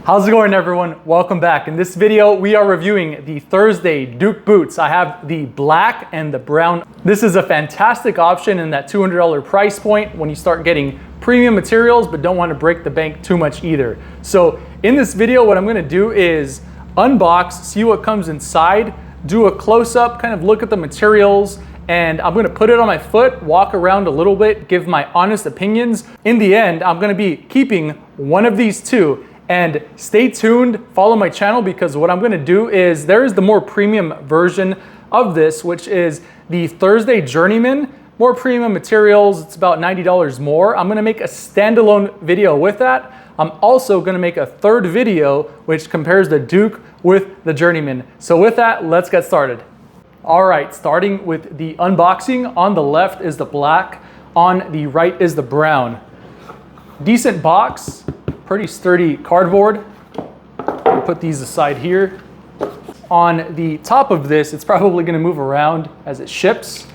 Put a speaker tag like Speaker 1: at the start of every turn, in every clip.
Speaker 1: How's it going, everyone? Welcome back. In this video, we are reviewing the Thursday Duke boots. I have the black and the brown. This is a fantastic option in that $200 price point when you start getting premium materials, but don't want to break the bank too much either. So in this video, what I'm going to do is unbox, see what comes inside, do a close-up, kind of look at the materials, and I'm gonna put it on my foot, walk around a little bit, give my honest opinions. In the end, I'm gonna be keeping one of these two. And stay tuned, follow my channel, because what I'm gonna do is there is the more premium version of this, which is the Thursday Journeyman. More premium materials, it's about $90 more. I'm gonna make a standalone video with that. I'm also gonna make a third video which compares the Duke with the Journeyman. So with that, let's get started. All right, starting with the unboxing. On the left is the black, on the right is the brown. Decent box, pretty sturdy cardboard. I'll put these aside here. On the top of this, it's probably gonna move around as it ships.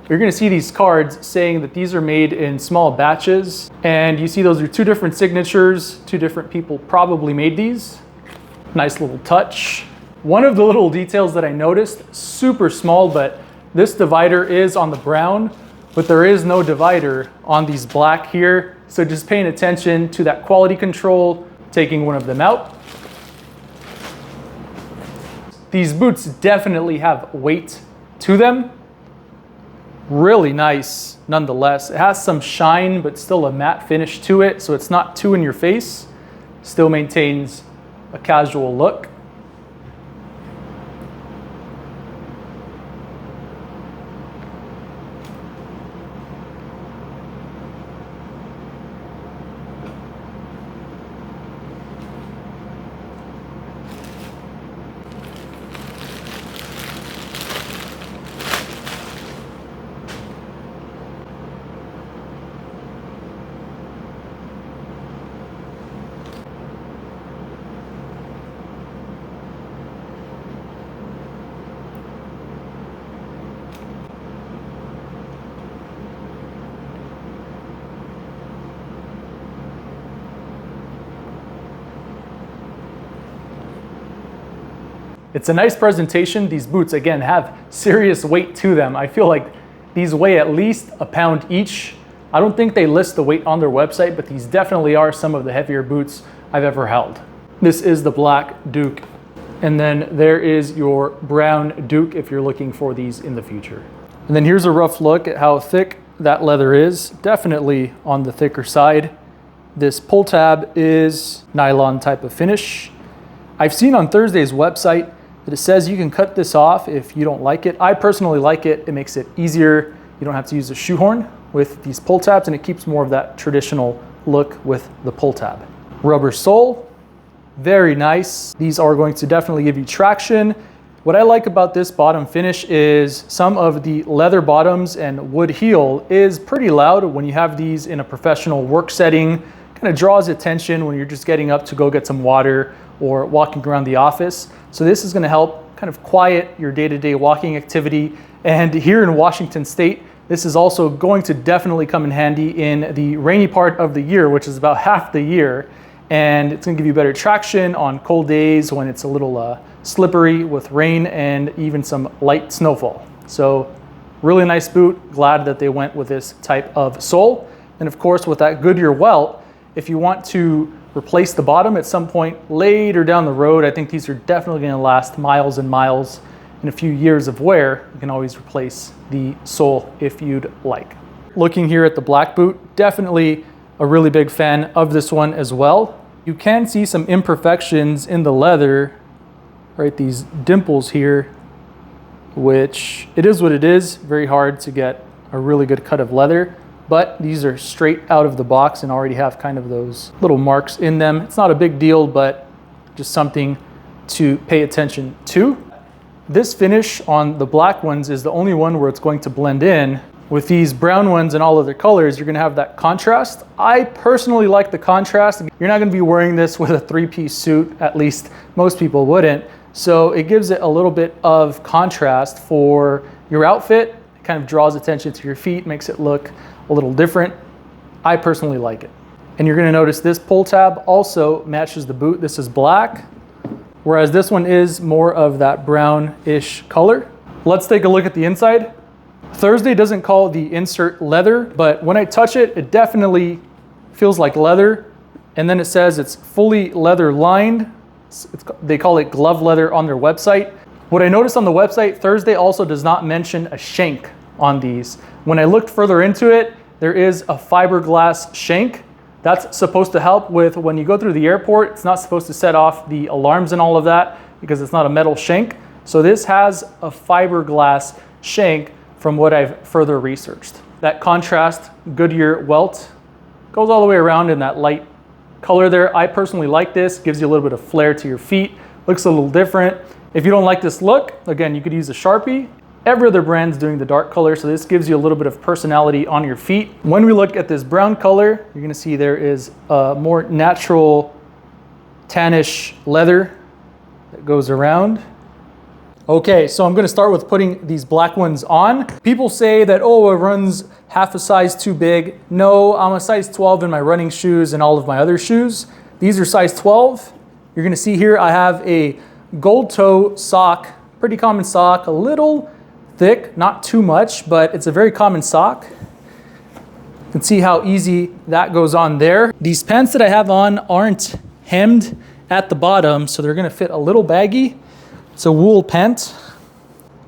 Speaker 1: You're gonna see these cards saying that these are made in small batches. And you see those are two different signatures. Two different people probably made these. Nice little touch. One of the little details that I noticed, super small, but this divider is on the brown, but there is no divider on these black here. So just paying attention to that quality control, taking one of them out. These boots definitely have weight to them. Really nice nonetheless. It has some shine, but still a matte finish to it, so it's not too in your face. Still maintains a casual look. It's a nice presentation. These boots, again, have serious weight to them. I feel like these weigh at least a pound each. I don't think they list the weight on their website, but these definitely are some of the heavier boots I've ever held. This is the black Duke. And then there is your brown Duke if you're looking for these in the future. And then here's a rough look at how thick that leather is. Definitely on the thicker side. This pull tab is nylon type of finish. I've seen on Thursday's website that it says you can cut this off if you don't like it. I personally like it. It makes it easier. You don't have to use a shoehorn with these pull tabs, and it keeps more of that traditional look with the pull tab. Rubber sole, very nice. These are going to definitely give you traction. What I like about this bottom finish is some of the leather bottoms and wood heel is pretty loud when you have these in a professional work setting. Kind of draws attention when you're just getting up to go get some water or walking around the office. So this is gonna help kind of quiet your day-to-day walking activity. And here in Washington State, this is also going to definitely come in handy in the rainy part of the year, which is about half the year. And it's gonna give you better traction on cold days when it's a little slippery with rain and even some light snowfall. So really nice boot. Glad that they went with this type of sole. And of course, with that Goodyear welt, if you want to replace the bottom at some point later down the road, I think these are definitely going to last miles and miles. In a few years of wear, you can always replace the sole if you'd like. Looking here at the black boot, definitely a really big fan of this one as well. You can see some imperfections in the leather, right? These dimples here, which it is what it is. Very hard to get a really good cut of leather. But these are straight out of the box and already have kind of those little marks in them. It's not a big deal, but just something to pay attention to. This finish on the black ones is the only one where it's going to blend in. With these brown ones and all other colors, you're gonna have that contrast. I personally like the contrast. You're not gonna be wearing this with a three-piece suit, at least most people wouldn't. So it gives it a little bit of contrast for your outfit. It kind of draws attention to your feet, makes it look a little different. I personally like it. And you're gonna notice this pull tab also matches the boot. This is black, whereas this one is more of that brownish color. Let's take a look at the inside. Thursday doesn't call the insert leather, but when I touch it, it definitely feels like leather. And then it says it's fully leather lined. They call it glove leather on their website. What I noticed on the website, Thursday also does not mention a shank on these. When I looked further into it, there is a fiberglass shank. That's supposed to help with when you go through the airport. It's not supposed to set off the alarms and all of that because it's not a metal shank. So this has a fiberglass shank from what I've further researched. That contrast Goodyear welt goes all the way around in that light color there. I personally like this, gives you a little bit of flair to your feet, looks a little different. If you don't like this look, again, you could use a Sharpie. Every other brand's doing the dark color, so this gives you a little bit of personality on your feet. When we look at this brown color, you're gonna see there is a more natural tannish leather that goes around. Okay, so I'm gonna start with putting these black ones on. People say that, oh, it runs half a size too big. No, I'm a size 12 in my running shoes and all of my other shoes. These are size 12. You're gonna see here I have a gold toe sock, pretty common sock, a little thick, not too much, but it's a very common sock. You can see how easy that goes on there. These pants that I have on aren't hemmed at the bottom, so they're gonna fit a little baggy. It's a wool pant.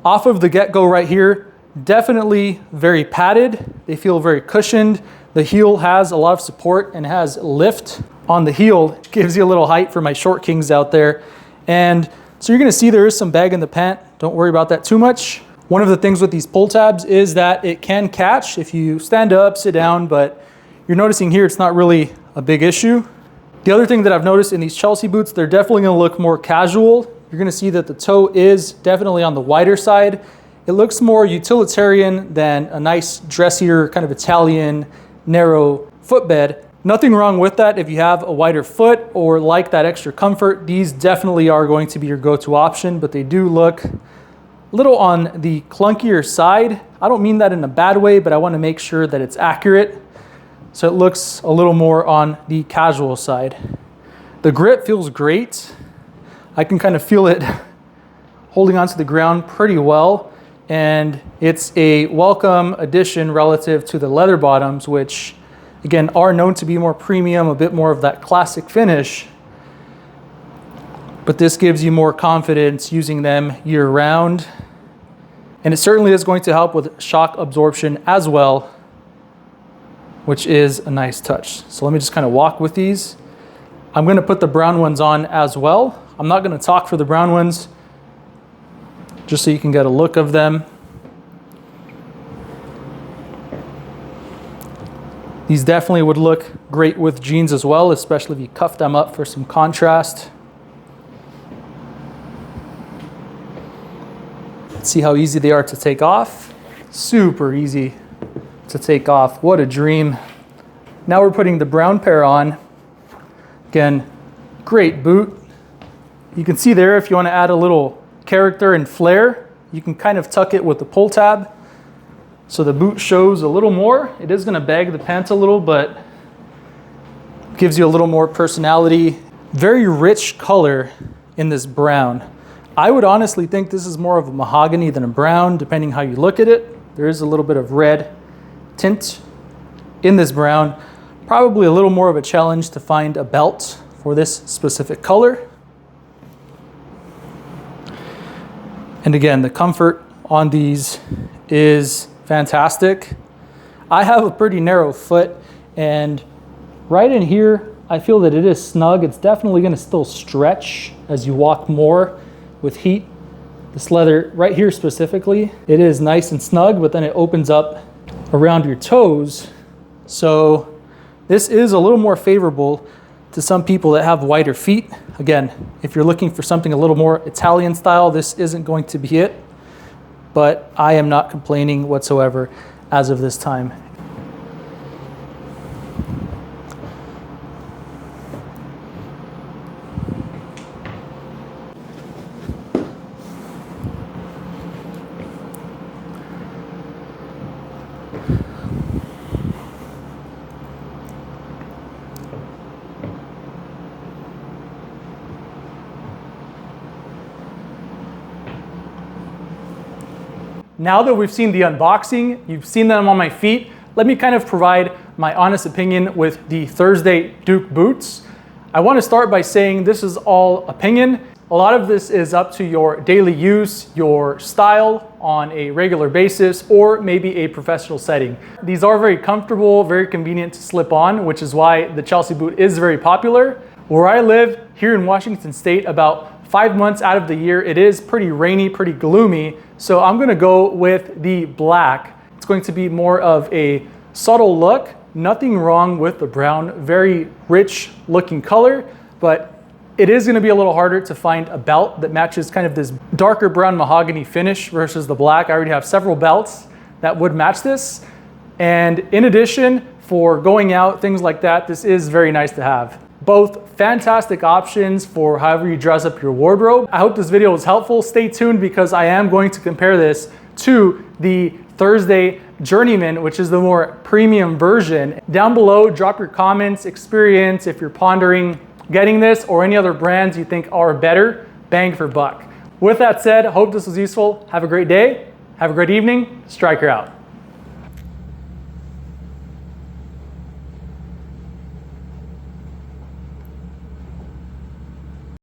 Speaker 1: Off of the get-go right here, definitely very padded. They feel very cushioned. The heel has a lot of support and has lift on the heel. It gives you a little height for my short kings out there. And so you're gonna see there is some bag in the pant. Don't worry about that too much. One of the things with these pull tabs is that it can catch if you stand up, sit down, but you're noticing here it's not really a big issue. The other thing that I've noticed in these Chelsea boots, they're definitely gonna look more casual. You're gonna see that the toe is definitely on the wider side. It looks more utilitarian than a nice dressier kind of Italian narrow footbed. Nothing wrong with that if you have a wider foot or like that extra comfort. These definitely are going to be your go-to option, but they do look a little on the clunkier side. I don't mean that in a bad way, but I wanna make sure that it's accurate. So it looks a little more on the casual side. The grip feels great. I can kind of feel it holding onto the ground pretty well. And it's a welcome addition relative to the leather bottoms, which again are known to be more premium, a bit more of that classic finish. But this gives you more confidence using them year round. And it certainly is going to help with shock absorption as well, which is a nice touch. So let me just kind of walk with these. I'm gonna put the brown ones on as well. I'm not gonna talk for the brown ones, just so you can get a look of them. These definitely would look great with jeans as well, especially if you cuff them up for some contrast. See how easy they are to take off. Super easy to take off. What a dream. Now we're putting the brown pair on. Again, great boot. You can see there if you want to add a little character and flair, you can kind of tuck it with the pull tab so the boot shows a little more. It is going to bag the pant a little, but gives you a little more personality. Very rich color in this brown. I would honestly think this is more of a mahogany than a brown, depending how you look at it. There is a little bit of red tint in this brown. Probably a little more of a challenge to find a belt for this specific color. And again, the comfort on these is fantastic. I have a pretty narrow foot, and right in here, I feel that it is snug. It's definitely gonna still stretch as you walk more with heat. This leather right here specifically, it is nice and snug, but then it opens up around your toes. So this is a little more favorable to some people that have wider feet. Again, if you're looking for something a little more Italian style, this isn't going to be it, but I am not complaining whatsoever as of this time. Now that we've seen the unboxing, you've seen them on my feet, let me kind of provide my honest opinion with the Thursday Duke boots. I want to start by saying this is all opinion. A lot of this is up to your daily use, your style on a regular basis, or maybe a professional setting. These are very comfortable, very convenient to slip on, which is why the Chelsea boot is very popular. Where I live here in Washington State, about 5 months out of the year, it is pretty rainy, pretty gloomy. So I'm gonna go with the black. It's going to be more of a subtle look. Nothing wrong with the brown, very rich looking color, but it is gonna be a little harder to find a belt that matches kind of this darker brown mahogany finish versus the black. I already have several belts that would match this. And in addition, for going out, things like that, this is very nice to have. Both fantastic options for however you dress up your wardrobe. I hope this video was helpful. Stay tuned because I am going to compare this to the Thursday Journeyman, which is the more premium version. Down below, drop your comments, experience, if you're pondering getting this or any other brands you think are better, bang for buck. With that said, I hope this was useful. Have a great day. Have a great evening. Striker out.